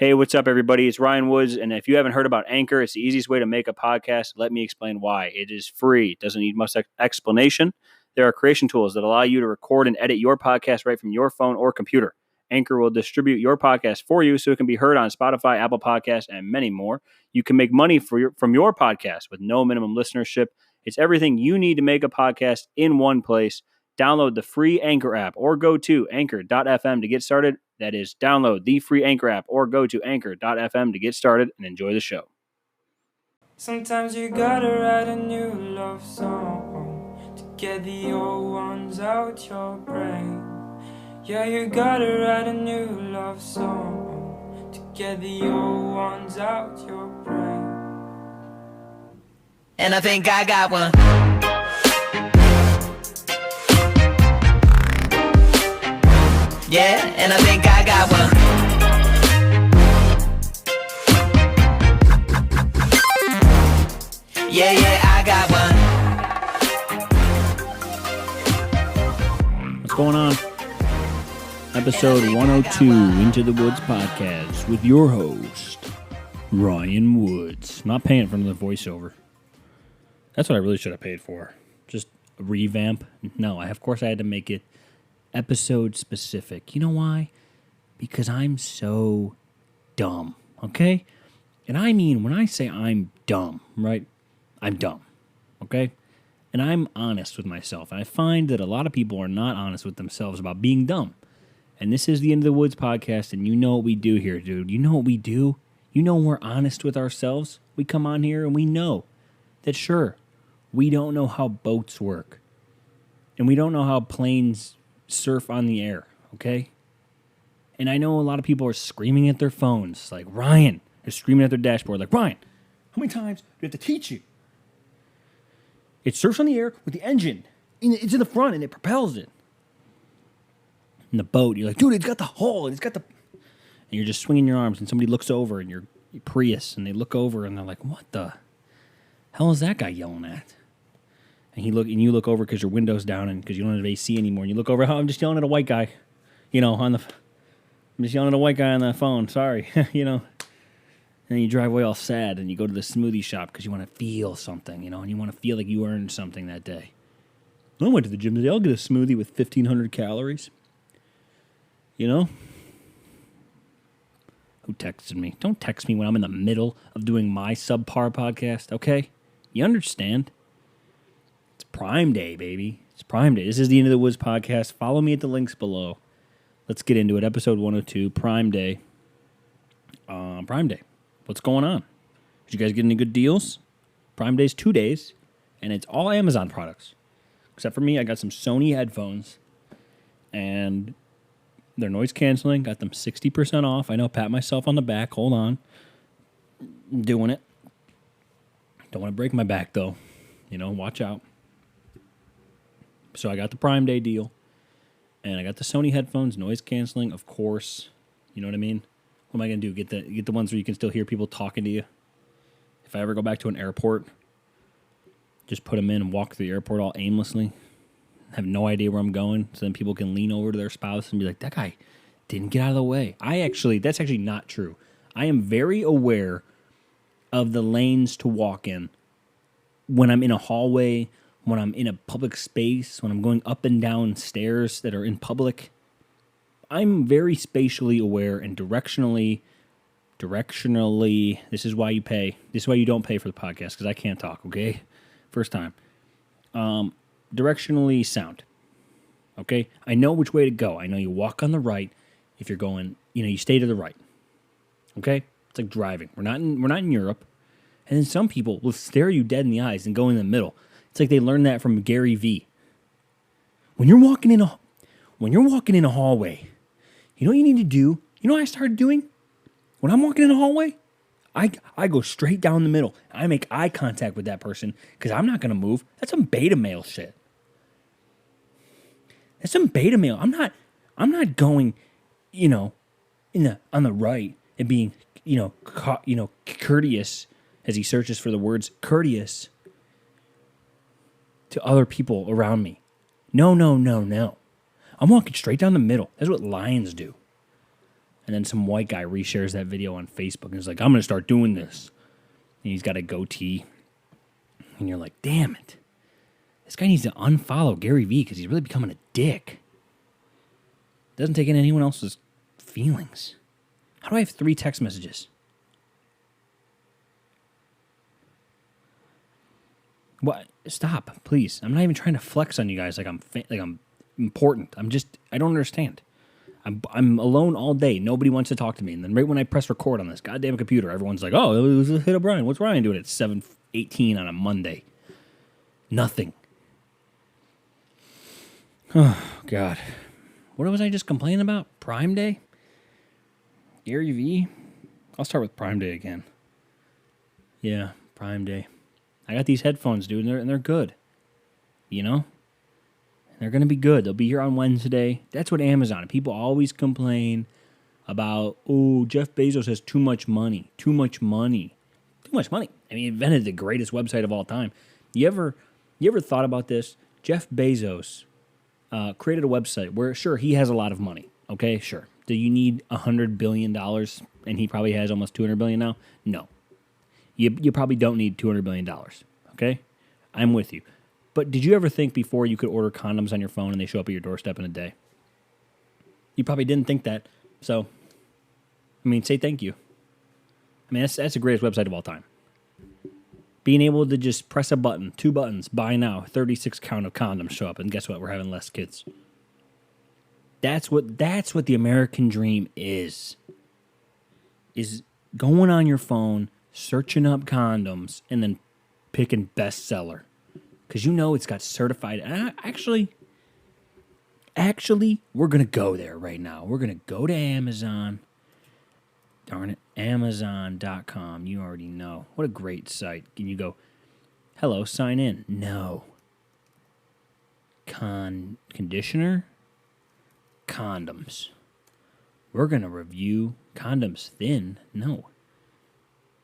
Hey, what's up, everybody? It's Ryan Woods, and if you haven't heard about Anchor, it's the easiest way to make a podcast. Let me explain why. It is free. It doesn't need much explanation. There are creation tools that allow you to record and edit your podcast right from your phone or computer. Anchor will distribute your podcast for you so it can be heard on Spotify, Apple Podcasts, and many more. You can make money from your podcast with no minimum listenership. It's everything you need to make a podcast in one place. Download the free Anchor app or go to anchor.fm to get started. That is, download the free Anchor app or go to anchor.fm to get started and enjoy the show. Sometimes you gotta write a new love song to get the old ones out your brain. Yeah, you gotta write a new love song to get the old ones out your brain. And I think I got one. Yeah, and I think I got one. Yeah, I got one. What's going on? Episode 102, Into the Woods podcast with your host, Ryan Woods. Not paying for another voiceover. That's what I really should have paid for. Just a revamp. No, of course I had to make it episode specific. You know why? Because I'm so dumb, okay? And I mean, when I say I'm dumb, right? I'm dumb, okay? And I'm honest with myself. And I find that a lot of people are not honest with themselves about being dumb. And this is the Into the Woods podcast, and you know what we do here, dude. You know what we do? You know we're honest with ourselves. We come on here and we know that, sure, we don't know how boats work. And we don't know how planes surf on the air, okay? And I know a lot of people are screaming at their phones, like, Ryan, they're screaming at their dashboard, like, Ryan, how many times do we have to teach you? It surfs on the air with the engine. It's in the front and it propels it. In the boat, you're like, dude, it's got the hull, and it's got the... And you're just swinging your arms, and somebody looks over, and you're Prius, and they look over, and they're like, what the hell is that guy yelling at? And you look over because your window's down and because you don't have AC anymore. And you look over, oh, I'm just yelling at a white guy, I'm just yelling at a white guy on the phone. Sorry, And then you drive away all sad and you go to the smoothie shop because you want to feel something, and you want to feel like you earned something that day. I went to the gym today. I'll get a smoothie with 1,500 calories. Who texted me? Don't text me when I'm in the middle of doing my subpar podcast, okay? You understand? It's Prime Day, baby. It's Prime Day. This is the Into the Woods podcast. Follow me at the links below. Let's get into it. Episode 102, Prime Day. Prime Day. What's going on? Did you guys get any good deals? Prime Day's 2 days, and it's all Amazon products. Except for me, I got some Sony headphones, and they're noise canceling. Got them 60% off. I know, pat myself on the back. Hold on. I'm doing it. Don't want to break my back, though. Watch out. So I got the Prime Day deal, and I got the Sony headphones, noise canceling, of course. You know what I mean? What am I going to do? Get the ones where you can still hear people talking to you? If I ever go back to an airport, just put them in and walk through the airport all aimlessly. Have no idea where I'm going, so then people can lean over to their spouse and be like, that guy didn't get out of the way. That's actually not true. I am very aware of the lanes to walk in when I'm in a hallway, when I'm in a public space, when I'm going up and down stairs that are in public. I'm very spatially aware and directionally, this is why you pay. This is why you don't pay for the podcast, because I can't talk, okay? First time. Directionally sound. Okay? I know which way to go. I know you walk on the right. If you're going, you stay to the right. Okay? It's like driving. We're not in Europe. And then some people will stare you dead in the eyes and go in the middle. It's like they learned that from Gary Vee. When you're walking in a hallway, you know what you need to do? You know what I started doing? When I'm walking in a hallway, I go straight down the middle. I make eye contact with that person because I'm not going to move. That's some beta male shit. That's some beta male. I'm not going, on the right and being, courteous as he searches for the words courteous to other people around me. No. I'm walking straight down the middle. That's what lions do. And then some white guy reshares that video on Facebook and is like, I'm going to start doing this. And he's got a goatee. And you're like, damn it. This guy needs to unfollow Gary Vee because he's really becoming a dick. Doesn't take in anyone else's feelings. How do I have 3 text messages? What? Stop, please. I'm not even trying to flex on you guys like I'm important. I don't understand. I'm alone all day. Nobody wants to talk to me. And then right when I press record on this goddamn computer, everyone's like, oh, it was a hit of Brian. What's Ryan doing at 7:18 on a Monday? Nothing. Oh, God. What was I just complaining about? Prime Day? Gary Vee? I'll start with Prime Day again. Yeah, Prime Day. I got these headphones, dude, and they're good. You know? They're going to be good. They'll be here on Wednesday. That's what Amazon. People always complain about, oh, Jeff Bezos has too much money. Too much money. Too much money. I mean, he invented the greatest website of all time. You ever thought about this? Jeff Bezos created a website where, sure, he has a lot of money. Okay, sure. Do you need $100 billion? And he probably has almost $200 billion now? No. You probably don't need $200 billion. Okay? I'm with you. But did you ever think before you could order condoms on your phone and they show up at your doorstep in a day? You probably didn't think that. So, I mean, say thank you. I mean, that's the greatest website of all time. Being able to just press a button, 2 buttons, buy now, 36 count of condoms show up, and guess what? We're having less kids. That's what the American dream is going on your phone, searching up condoms, and then picking bestseller. Because you know it's got certified. Actually, we're going to go there right now. We're going to go to Amazon. Darn it, Amazon.com. You already know. What a great site. Can you go, hello, sign in? No. Conditioner? Condoms. We're going to review condoms thin? No.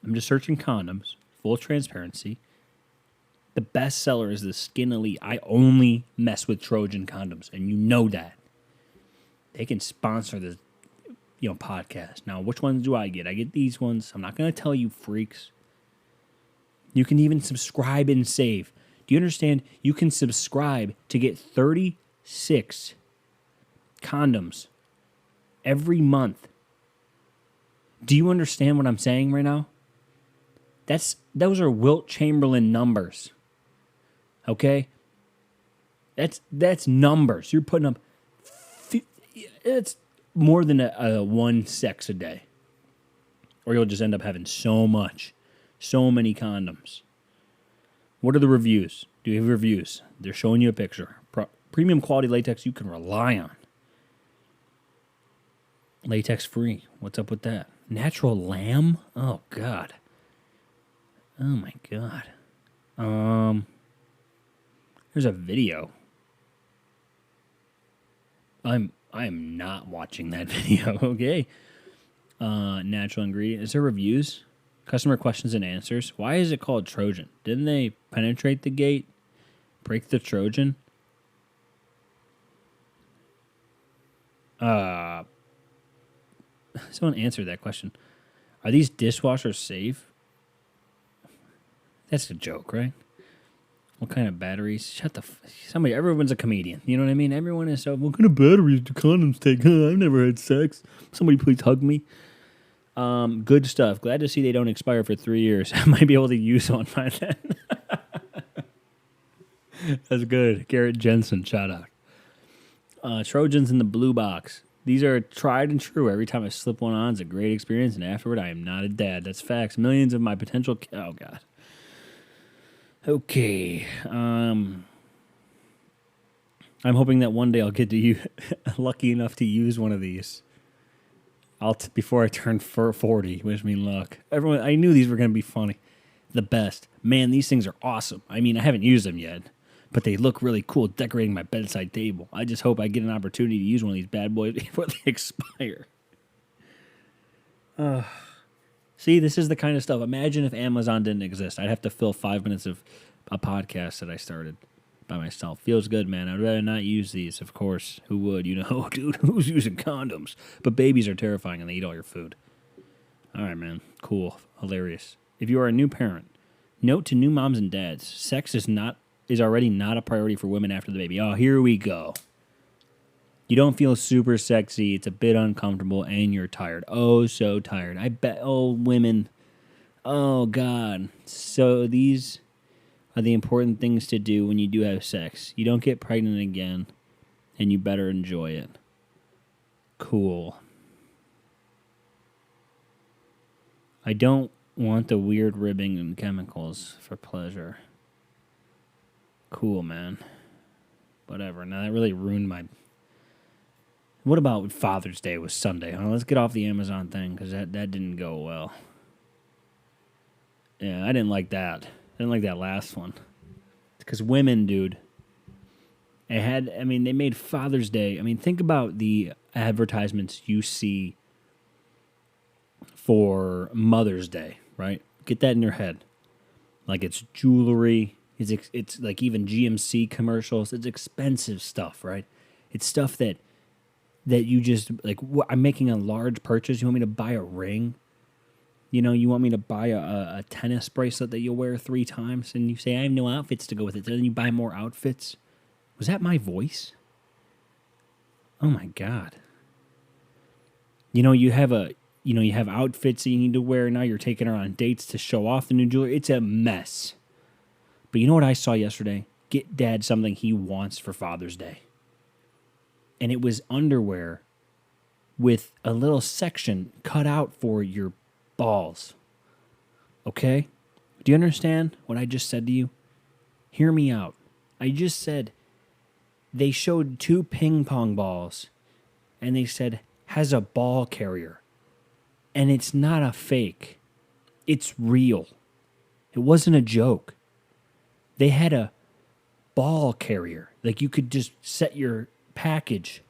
I'm just searching condoms. Full transparency. The best seller is the Skin Elite. I only mess with Trojan condoms, and you know that. They can sponsor this, podcast. Now, which ones do I get? I get these ones. I'm not going to tell you, freaks. You can even subscribe and save. Do you understand? You can subscribe to get 36 condoms every month. Do you understand what I'm saying right now? Those are Wilt Chamberlain numbers. Okay? That's numbers. You're putting up it's more than a 1 sex a day. Or you'll just end up having so many condoms. What are the reviews? Do you have reviews? They're showing you a picture. Premium quality latex you can rely on. Latex free. What's up with that? Natural lamb? Oh, God. Oh, my God. There's a video. I am not watching that video, okay? Natural ingredient. Is there reviews? Customer questions and answers. Why is it called Trojan? Didn't they penetrate the gate? Break the Trojan? Someone answered that question. Are these dishwashers safe? That's a joke, right? What kind of batteries? Everyone's a comedian. You know what I mean? Everyone is what kind of batteries do condoms take? I've never had sex. Somebody please hug me. Good stuff. Glad to see they don't expire for 3 years. I might be able to use one by then. That's good. Garrett Jensen, shout out. Trojans in the blue box. These are tried and true. Every time I slip one on, it's a great experience, and afterward, I am not a dad. That's facts. Millions of my potential... Oh, God. Okay. I'm hoping that one day I'll get to lucky enough to use one of these. Before I turn 40. Wish me luck. Everyone, I knew these were going to be funny. The best. Man, these things are awesome. I mean, I haven't used them yet, but they look really cool decorating my bedside table. I just hope I get an opportunity to use one of these bad boys before they expire. See, this is the kind of stuff. Imagine if Amazon didn't exist. I'd have to fill 5 minutes of a podcast that I started. by myself. Feels good, man. I'd rather not use these, of course. Who would? You know, dude, who's using condoms? But babies are terrifying and they eat all your food. All right, man. Cool. Hilarious. If you are a new parent, note to new moms and dads, sex is already not a priority for women after the baby. Oh, here we go. You don't feel super sexy. It's a bit uncomfortable and you're tired. Oh, so tired. I bet. Oh, women. Oh, God. So these are the important things to do when you do have sex. You don't get pregnant again, and you better enjoy it. Cool. I don't want the weird ribbing and chemicals for pleasure. Cool, man. Whatever. Now, that really ruined my... What about Father's Day was Sunday? Huh? Let's get off the Amazon thing, because that didn't go well. Yeah, I didn't like that. I didn't like that last one. Because women, dude, they made Father's Day. I mean, think about the advertisements you see for Mother's Day, right? Get that in your head. Like, it's jewelry. It's like even GMC commercials. It's expensive stuff, right? It's stuff that you just, like, I'm making a large purchase. You want me to buy a ring? You know, you want me to buy a tennis bracelet that you'll wear 3 times, and you say, I have no outfits to go with it. Then you buy more outfits. Was that my voice? Oh, my God. You know, you have outfits that you need to wear. Now you're taking her on dates to show off the new jewelry. It's a mess. But you know what I saw yesterday? Get Dad something he wants for Father's Day. And it was underwear with a little section cut out for your balls. Okay? Do you understand what I just said to you? Hear me out. I just said they showed 2 ping pong balls and they said has a ball carrier. And it's not a fake. It's real. It wasn't a joke. They had a ball carrier. Like you could just set your package,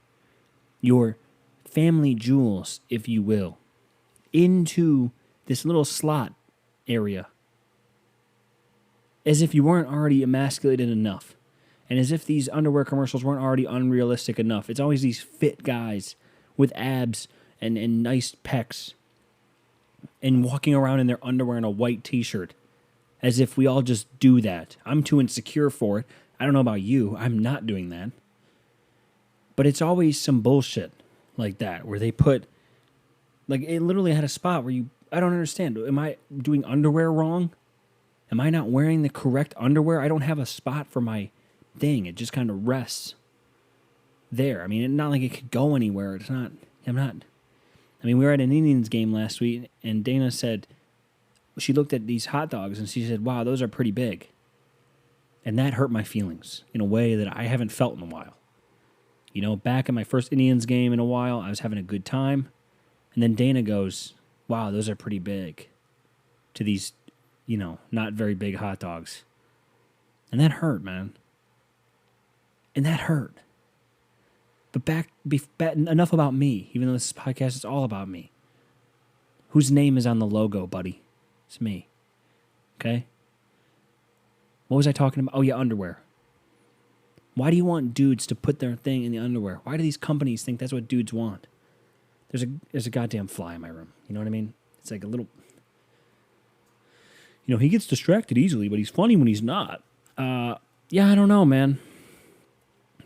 your family jewels, if you will, into this little slot area, as if you weren't already emasculated enough, and as if these underwear commercials weren't already unrealistic enough. It's always these fit guys with abs and nice pecs and walking around in their underwear and a white t-shirt, as if we all just do that. I'm too insecure for it. I don't know about you. I'm not doing that. But it's always some bullshit like that, where they put, like, it literally had a spot where I don't understand. Am I doing underwear wrong? Am I not wearing the correct underwear? I don't have a spot for my thing. It just kind of rests there. I mean, it's not like it could go anywhere. We were at an Indians game last week, and Dana said, she looked at these hot dogs, and she said, wow, those are pretty big. And that hurt my feelings in a way that I haven't felt in a while. You know, back in my first Indians game in a while, I was having a good time. And then Dana goes, wow, those are pretty big, to these, you know, not very big hot dogs. And that hurt, man. And that hurt. But enough about me, even though this podcast is all about me. Whose name is on the logo, buddy? It's me. Okay? What was I talking about? Oh, yeah, underwear. Why do you want dudes to put their thing in the underwear? Why do these companies think that's what dudes want? There's a goddamn fly in my room. You know what I mean? It's like a little... You know, he gets distracted easily, but he's funny when he's not. Yeah, I don't know, man.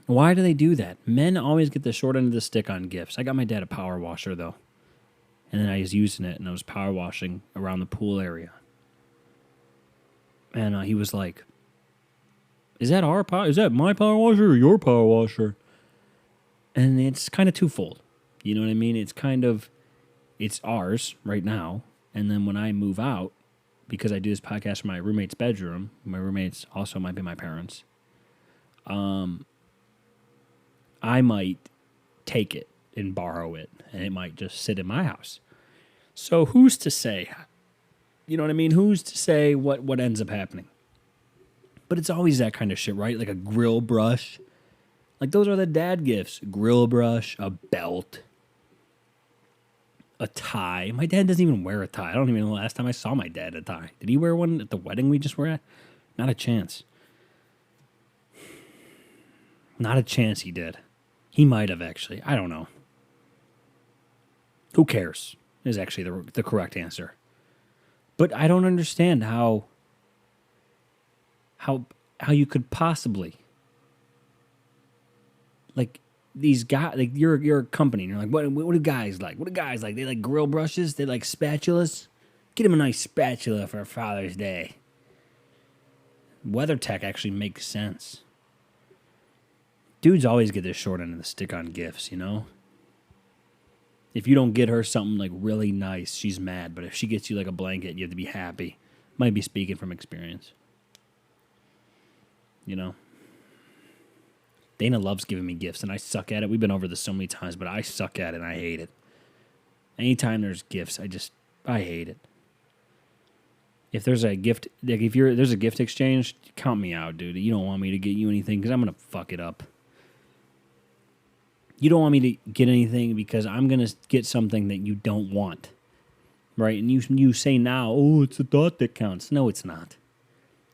Why do they do that? Men always get the short end of the stick on gifts. I got my dad a power washer, though. And then I was using it, and I was power washing around the pool area. And he was like, is that my power washer or your power washer? And it's kind of twofold. You know what I mean? It's ours right now. And then when I move out, because I do this podcast from my roommate's bedroom, my roommates also might be my parents, I might take it and borrow it, and it might just sit in my house. So who's to say? You know what I mean? Who's to say what ends up happening? But it's always that kind of shit, right? Like a grill brush. Like, those are the dad gifts. Grill brush, a belt, a tie. My dad doesn't even wear a tie. I don't even know the last time I saw my dad a tie. Did he wear one at the wedding we just were at? Not a chance. Not a chance he did. He might have, actually. I don't know. Who cares is actually the correct answer. But I don't understand how you could possibly, like, these guys, like, you're a company, and you're like, what do guys like? What do guys like? They like grill brushes? They like spatulas? Get him a nice spatula for Father's Day. WeatherTech actually makes sense. Dudes always get the short end of the stick on gifts, you know? If you don't get her something, like, really nice, she's mad. But if she gets you, like, a blanket, you have to be happy. Might be speaking from experience. You know? Dana loves giving me gifts, and I suck at it. We've been over this so many times, but I suck at it, and I hate it. Anytime there's gifts, I hate it. If there's a gift, like, there's a gift exchange, count me out, dude. You don't want me to get you anything because I'm going to fuck it up. You don't want me to get anything because I'm going to get something that you don't want. Right? And you say now, oh, it's the thought that counts. No, it's not.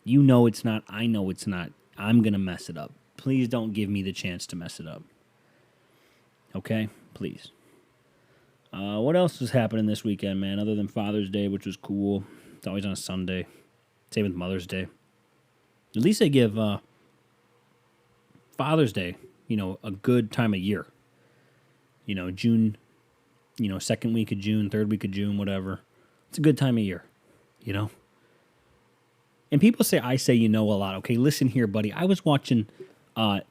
You know it's not. I know it's not. I'm going to mess it up. Please don't give me the chance to mess it up. Okay? Please. What else was happening this weekend, man, other than Father's Day, which was cool. It's always on a Sunday. Same with Mother's Day. At least they give Father's Day, a good time of year. June, second week of June, third week of June, whatever. It's a good time of year, And people say I say a lot. Okay, listen here, buddy. I was watching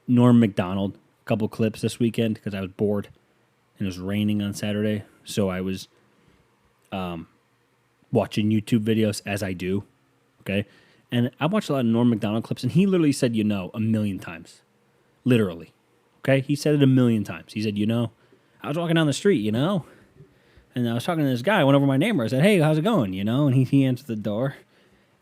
Norm Macdonald, a couple clips this weekend because I was bored and it was raining on Saturday. So I was watching YouTube videos as I do, okay? And I watched a lot of Norm Macdonald clips, and he literally said, a million times. Literally, okay? He said it a million times. He said, I was walking down the street, and I was talking to this guy. I went over to my neighbor. I said, hey, how's it going, And he answered the door,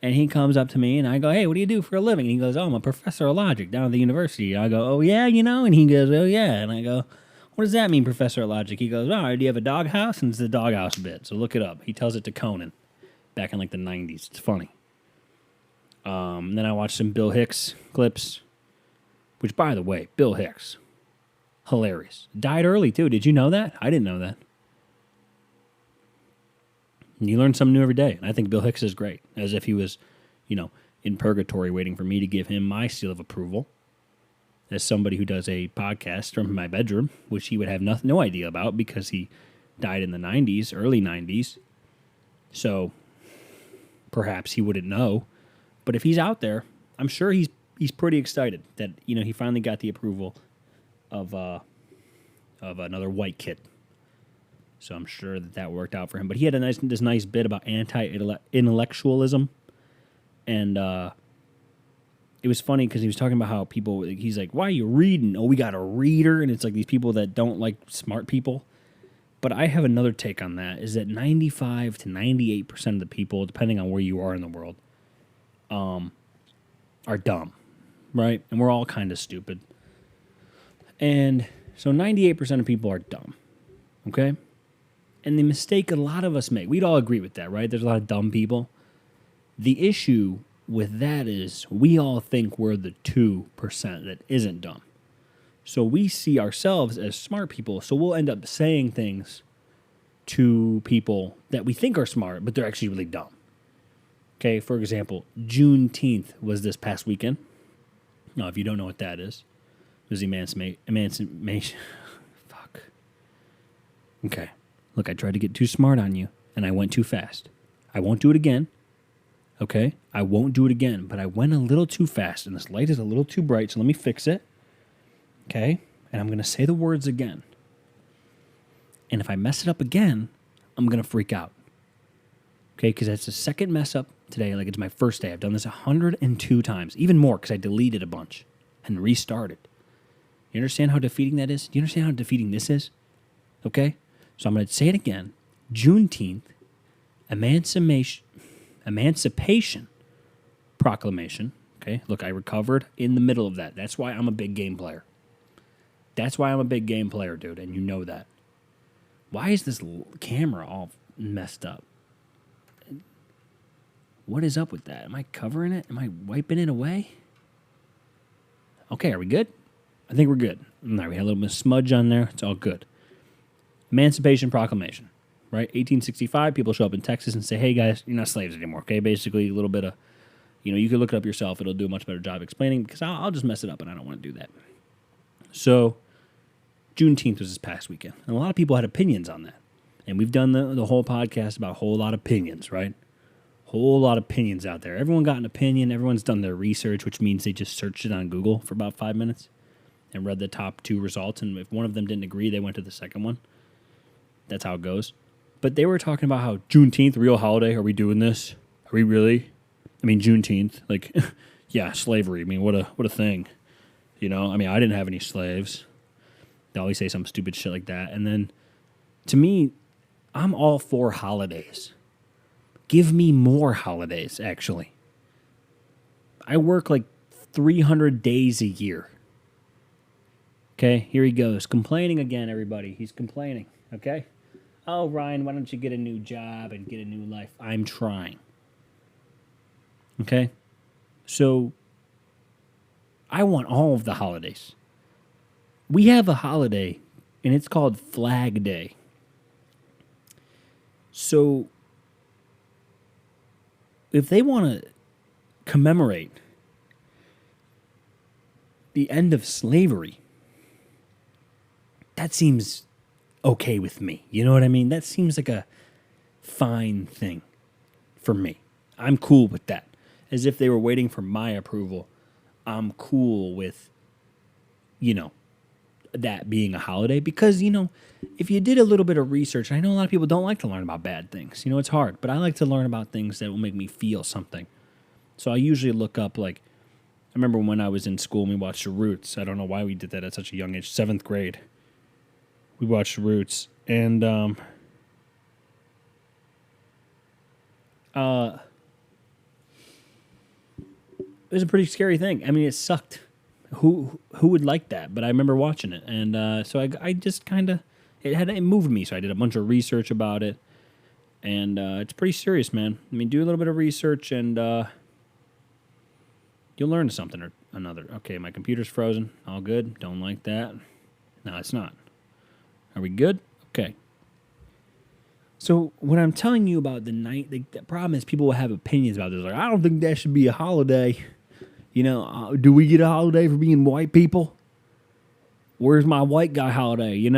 and he comes up to me, and I go, hey, what do you do for a living? And he goes, oh, I'm a professor of logic down at the university. I go, oh, yeah, And he goes, oh, yeah. And I go, what does that mean, Professor of Logic? He goes, do you have a doghouse? And it's the doghouse bit, so look it up. He tells it to Conan back in, the 90s. It's funny. Then I watched some Bill Hicks clips, which, by the way, Bill Hicks, hilarious. Died early, too. Did you know that? I didn't know that. And you learn something new every day, and I think Bill Hicks is great, as if he was, in purgatory waiting for me to give him my seal of approval as somebody who does a podcast from my bedroom, which he would have no idea about because he died in the 90s, early 90s. So perhaps he wouldn't know. But if he's out there, I'm sure he's pretty excited that, he finally got the approval of another white kid. So I'm sure that worked out for him. But he had this nice bit about anti-intellectualism. And it was funny because he was talking about how people, he's like, why are you reading? Oh, we got a reader. And it's like these people that don't like smart people. But I have another take on that, is that 95 to 98% of the people, depending on where you are in the world, are dumb, right? And we're all kind of stupid. And so 98% of people are dumb, okay? And the mistake a lot of us make, we'd all agree with that, right? There's a lot of dumb people. The issue with that is we all think we're the 2% that isn't dumb. So we see ourselves as smart people, so we'll end up saying things to people that we think are smart, but they're actually really dumb. Okay, for example, Juneteenth was this past weekend. Now, if you don't know what that is, it was emancipation. Fuck. Okay, look, I tried to get too smart on you, and I went too fast. I won't do it again. Okay, I won't do it again, but I went a little too fast, and this light is a little too bright, so let me fix it. Okay, and I'm going to say the words again. And if I mess it up again, I'm going to freak out. Okay, because that's the second mess up today. Like, it's my first day. I've done this 102 times, even more because I deleted a bunch and restarted. You understand how defeating that is? Do you understand how defeating this is? Okay, so I'm going to say it again. Juneteenth, Emancipation Proclamation. Okay, look, I recovered in the middle of that. That's why I'm a big game player. That's why I'm a big game player, dude, and you know that. Why is this camera all messed up? What is up with that? Am I covering it? Am I wiping it away? Okay, are we good? I I think we're good. All right, we had a little bit of smudge on there. It's all good. Emancipation Proclamation, right? 1865, people show up in Texas and say, hey, guys, you're not slaves anymore, okay? Basically, a little bit of, you can look it up yourself. It'll do a much better job explaining because I'll just mess it up, and I don't want to do that. So Juneteenth was this past weekend, and a lot of people had opinions on that. And we've done the whole podcast about a whole lot of opinions, right? Whole lot of opinions out there. Everyone got an opinion. Everyone's done their research, which means they just searched it on Google for about 5 minutes and read the top 2 results. And if one of them didn't agree, they went to the second one. That's how it goes. But they were talking about how Juneteenth, real holiday. Are we doing this? Are we really? I mean, Juneteenth, like, yeah, slavery. I mean, what a thing. I mean, I didn't have any slaves. They always say some stupid shit like that. And then, to me, I'm all for holidays. Give me more holidays, actually. I work like 300 days a year. Okay, here he goes. Complaining again, everybody. He's complaining, okay? Oh, Ryan, why don't you get a new job and get a new life? I'm trying. Okay? So, I want all of the holidays. We have a holiday, and it's called Flag Day. So, if they want to commemorate the end of slavery, that seems okay with me. You know what I mean? That seems like a fine thing for me. I'm cool with that. As if they were waiting for my approval, I'm cool with, that being a holiday. Because, if you did a little bit of research, I know a lot of people don't like to learn about bad things. It's hard. But I like to learn about things that will make me feel something. So I usually look up, I remember when I was in school and we watched The Roots. I don't know why we did that at such a young age. 7th grade. We watched The Roots. And, it was a pretty scary thing. I mean, it sucked. Who would like that? But I remember watching it. And so I just kind of, it moved me. So I did a bunch of research about it. And it's pretty serious, man. I mean, do a little bit of research and you'll learn something or another. Okay, my computer's frozen. All good. Don't like that. No, it's not. Are we good? Okay. So what I'm telling you about the problem is people will have opinions about this. Like, I don't think that should be a holiday. Do we get a holiday for being white people? Where's my white guy holiday, It's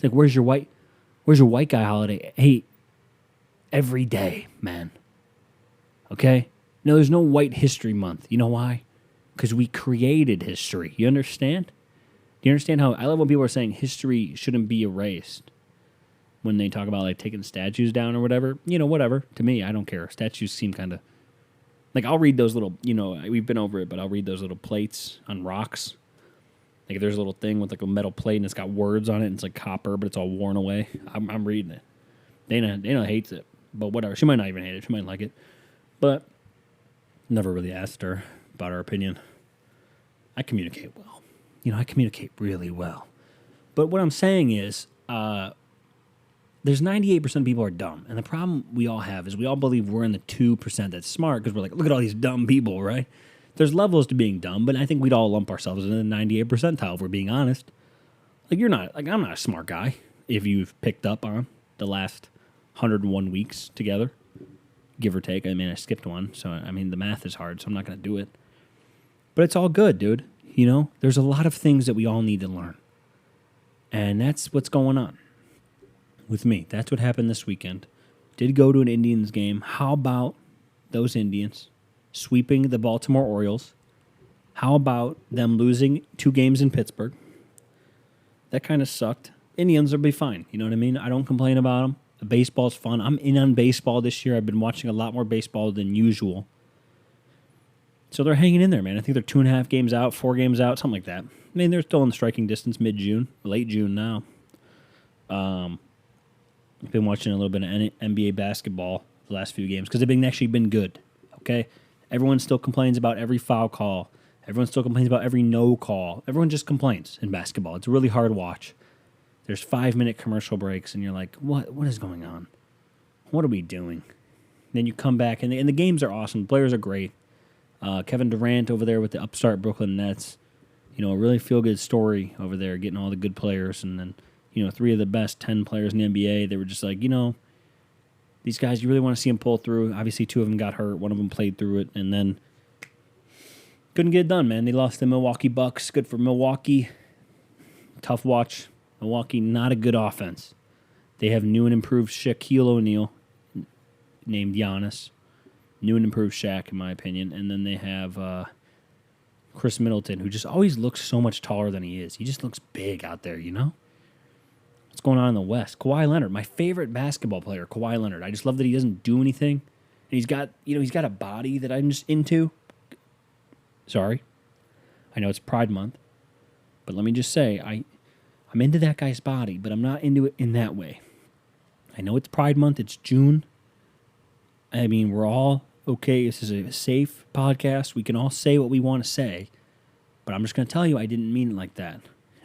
like, where's your white guy holiday? Hey, every day, man. Okay? No, there's no White History Month. You know why? Because we created history. You understand? Do you understand how I love when people are saying history shouldn't be erased? When they talk about taking statues down or whatever. Whatever. To me, I don't care. Statues seem kind of I'll read those little, we've been over it, but I'll read those little plates on rocks. If there's a little thing with a metal plate and it's got words on it and it's copper, but it's all worn away. I'm reading it. Dana hates it, but whatever. She might not even hate it. She might like it. But never really asked her about her opinion. I communicate well. I communicate really well. But what I'm saying is, there's 98% of people are dumb. And the problem we all have is we all believe we're in the 2% that's smart because we're like, look at all these dumb people, right? There's levels to being dumb, but I think we'd all lump ourselves in the 98 percentile if we're being honest. I'm not a smart guy if you've picked up on the last 101 weeks together, give or take. I mean, I skipped one, so the math is hard, so I'm not going to do it. But it's all good, dude. There's a lot of things that we all need to learn. And that's what's going on with me. That's what happened this weekend. Did go to an Indians game. How about those Indians sweeping the Baltimore Orioles? How about them losing 2 games in Pittsburgh? That kind of sucked. Indians will be fine. You know what I mean? I don't complain about them. Baseball's fun. I'm in on baseball this year. I've been watching a lot more baseball than usual. So they're hanging in there, man. I think they're 2.5 games out, 4 games out, something like that. I mean, they're still in striking distance mid-June, late June now. I've been watching a little bit of NBA basketball the last few games because they've actually been good, okay? Everyone still complains about every foul call. Everyone still complains about every no call. Everyone just complains in basketball. It's a really hard watch. There's 5-minute commercial breaks, and you're like, what is going on? What are we doing? Then you come back, and the games are awesome. The players are great. Kevin Durant over there with the upstart Brooklyn Nets. a really feel-good story over there, getting all the good players. And then, 3 of the best 10 players in the NBA, they were just like, these guys, you really want to see them pull through. Obviously, 2 of them got hurt. 1 of them played through it. And then couldn't get it done, man. They lost the Milwaukee Bucks. Good for Milwaukee. Tough watch. Milwaukee, not a good offense. They have new and improved Shaquille O'Neal, named Giannis. New and improved Shaq, in my opinion. And then they have Chris Middleton, who just always looks so much taller than he is. He just looks big out there, What's going on in the West? Kawhi Leonard, my favorite basketball player, Kawhi Leonard. I just love that he doesn't do anything. And he's got a body that I'm just into. Sorry. I know it's Pride Month. But let me just say, I'm into that guy's body, but I'm not into it in that way. I know it's Pride Month. It's June. I mean, we're all okay. This is a safe podcast. We can all say what we want to say. But I'm just going to tell you I didn't mean it like that.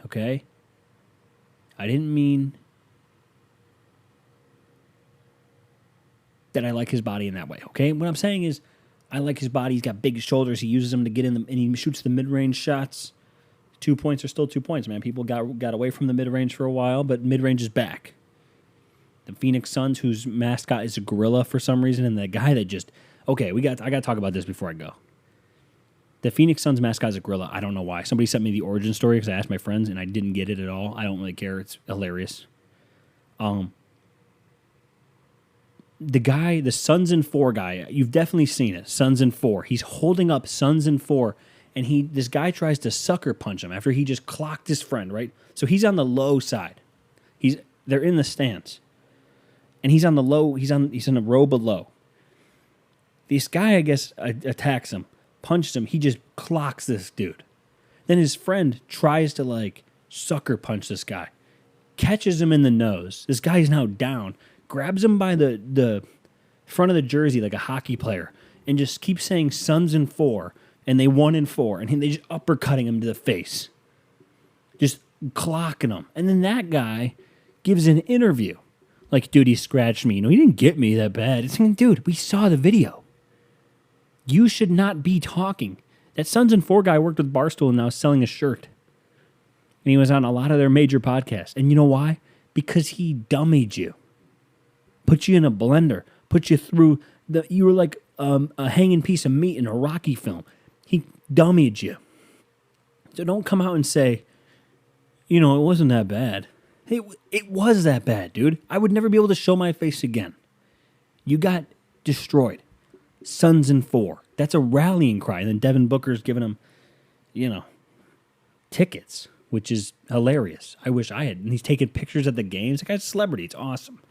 Okay? I didn't mean that I like his body in that way. Okay? What I'm saying is I like his body. He's got big shoulders. He uses them to get in them, and he shoots the mid-range shots. 2 points are still 2 points, man. People got away from the mid-range for a while, but mid-range is back. The Phoenix Suns, whose mascot is a gorilla for some reason, and the guy that just... Okay, I got to talk about this before I go. The Phoenix Suns mascot is a gorilla. I don't know why. Somebody sent me the origin story because I asked my friends, and I didn't get it at all. I don't really care. It's hilarious. The guy, the Suns in 4 guy, you've definitely seen it. Suns in 4. He's holding up Suns in 4, and this guy tries to sucker punch him after he just clocked his friend, right? So he's on the low side. They're in the stands. And he's on the low, he's in a row below. This guy, I guess, attacks him, punches him. He just clocks this dude. Then his friend tries to, sucker punch this guy. Catches him in the nose. This guy's now down. Grabs him by the front of the jersey like a hockey player. And just keeps saying Suns in 4. And they won in 4. And they just uppercutting him to the face. Just clocking him. And then that guy gives an interview. Like, dude, he scratched me. He didn't get me that bad. It's like, dude, we saw the video. You should not be talking. That Suns in 4 guy worked with Barstool and now is selling a shirt. And he was on a lot of their major podcasts. And you know why? Because he dummied you. Put you in a blender. Put you through you were like a hanging piece of meat in a Rocky film. He dummied you. So don't come out and say, it wasn't that bad. It was that bad, dude. I would never be able to show my face again. You got destroyed. Suns in 4. That's a rallying cry. And then Devin Booker's giving him, tickets, which is hilarious. I wish I had. And he's taking pictures at the games. The guy's a celebrity. It's awesome.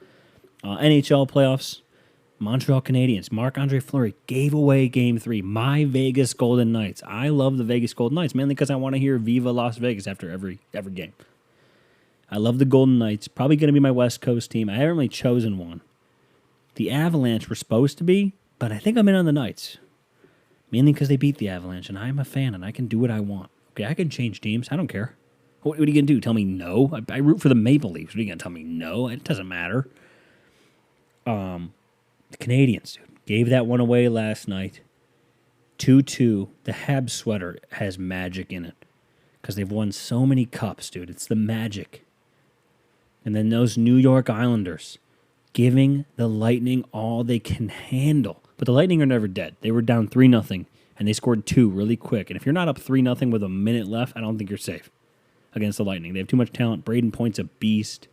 NHL playoffs. Montreal Canadiens. Marc-Andre Fleury gave away Game 3. My Vegas Golden Knights. I love the Vegas Golden Knights, mainly because I want to hear Viva Las Vegas after every game. I love the Golden Knights. Probably going to be my West Coast team. I haven't really chosen one. The Avalanche were supposed to be, but I think I'm in on the Knights. Mainly because they beat the Avalanche, and I'm a fan, and I can do what I want. Okay, I can change teams. I don't care. What are you going to do? Tell me no? I root for the Maple Leafs. What are you going to tell me no? It doesn't matter. The Canadiens, dude, gave that one away last night. 2-2. The Habs sweater has magic in it because they've won so many cups, dude. It's the magic. And then those New York Islanders giving the Lightning all they can handle. But the Lightning are never dead. They were down 3-0, and they scored 2 really quick. And if you're not up 3-0 with a minute left, I don't think you're safe against the Lightning. They have too much talent. Braden Point's a beast.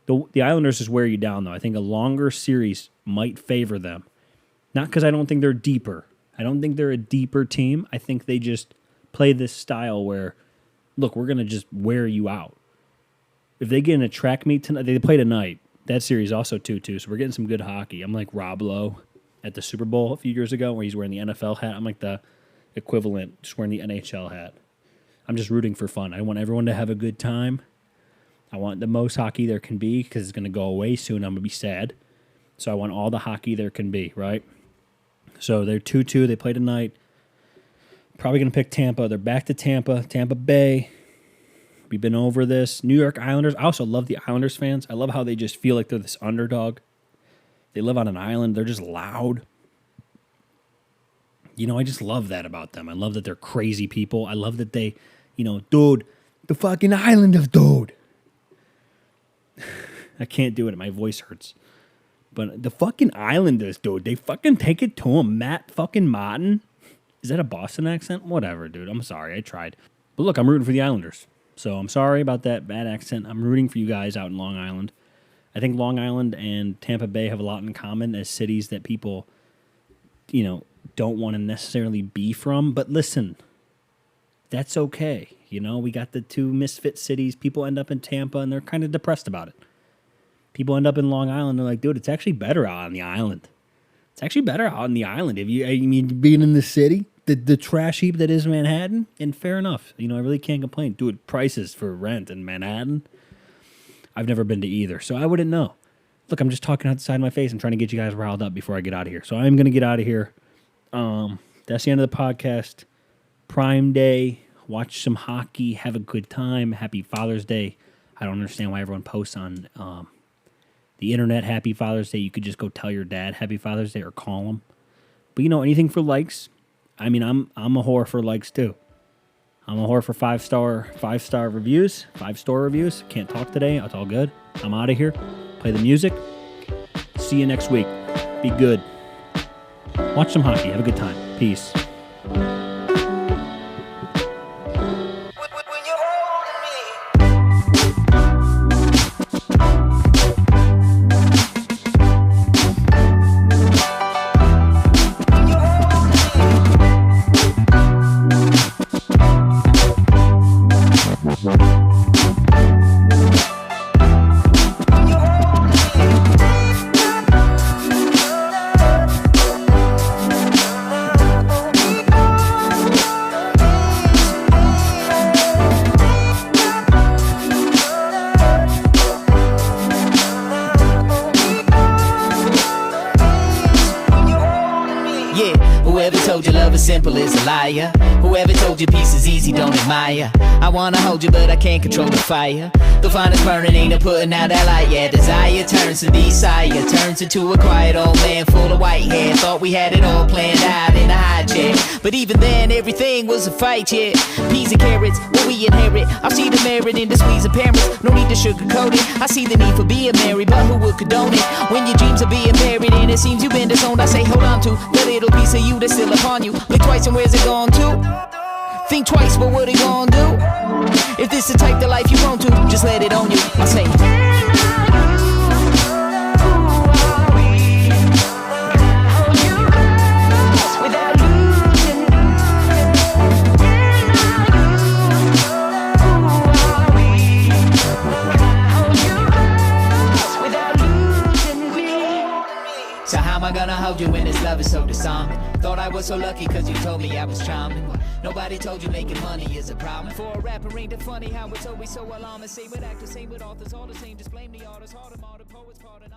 The Islanders just wear you down, though. I think a longer series might favor them. Not because I don't think they're deeper. I don't think they're a deeper team. I think they just play this style where, look, we're going to just wear you out. If they get in a track meet tonight, they play tonight. That series also 2-2, so we're getting some good hockey. I'm like Rob Lowe at the Super Bowl a few years ago where he's wearing the NFL hat. I'm like the equivalent, just wearing the NHL hat. I'm just rooting for fun. I want everyone to have a good time. I want the most hockey there can be because it's going to go away soon. I'm going to be sad. So I want all the hockey there can be, right? So they're 2-2. They play tonight. Probably going to pick Tampa. They're back to Tampa. Tampa Bay. We've been over this. New York Islanders. I also love the Islanders fans. I love how they just feel like they're this underdog. They live on an island. They're just loud. I just love that about them. I love that they're crazy people. I love that they dude, the fucking islanders, dude. I can't do it. My voice hurts. But the fucking islanders, dude, they fucking take it to him. Matt fucking Martin. Is that a Boston accent? Whatever, dude. I'm sorry. I tried. But look, I'm rooting for the Islanders. So I'm sorry about that bad accent. I'm rooting for you guys out in Long Island. I think Long Island and Tampa Bay have a lot in common as cities that people, don't want to necessarily be from. But listen, that's okay. We got the two misfit cities. People end up in Tampa, and they're kind of depressed about it. People end up in Long Island. They're like, dude, it's actually better out on the island. It's actually better out on the island. If being in the city, the trash heap that is Manhattan, and fair enough. I really can't complain. Dude, prices for rent in Manhattan, I've never been to either, so I wouldn't know. Look, I'm just talking outside my face. I'm trying to get you guys riled up before I get out of here. So I'm going to get out of here. That's the end of the podcast. Prime Day. Watch some hockey. Have a good time. Happy Father's Day. I don't understand why everyone posts on the internet Happy Father's Day. You could just go tell your dad Happy Father's Day or call him. But anything for likes. I'm a whore for likes too. I'm a whore for 5-star reviews. 5-star reviews. Can't talk today. It's all good. I'm out of here. Play the music. See you next week. Be good. Watch some hockey. Have a good time. Peace. Whoever told you love is simple is a liar. Whoever told you peace is easy, don't admire. I wanna hold you, but I can't control the fire. The finest burning ain't no putting out that light. Yeah, desire turns to desire, turns into a quiet old man full of white hair. Thought we had it all planned out in a high chair, but even then everything was a fight. Yeah, peas and carrots, what we inherit. I see the merit in the squeeze of parents. No need to sugarcoat it. I see the need for being married, but who would condone it? When your dreams are being buried and it seems you've been disowned, I say hold on to the little piece of you that's still upon you. Blink twice and where's it gone to? Think twice, but what it gonna do? If this the type of life you want to, just let it on you. I say so how am I gonna hold you when this love is so disarming? Thought I was so lucky cause you told me I was charming. Nobody told you making money is a problem. For a rapper ain't it funny how it's always so alarming. Same with actors, same with authors, all the same. Just blame the artists, hard to martyr, poets, pardon,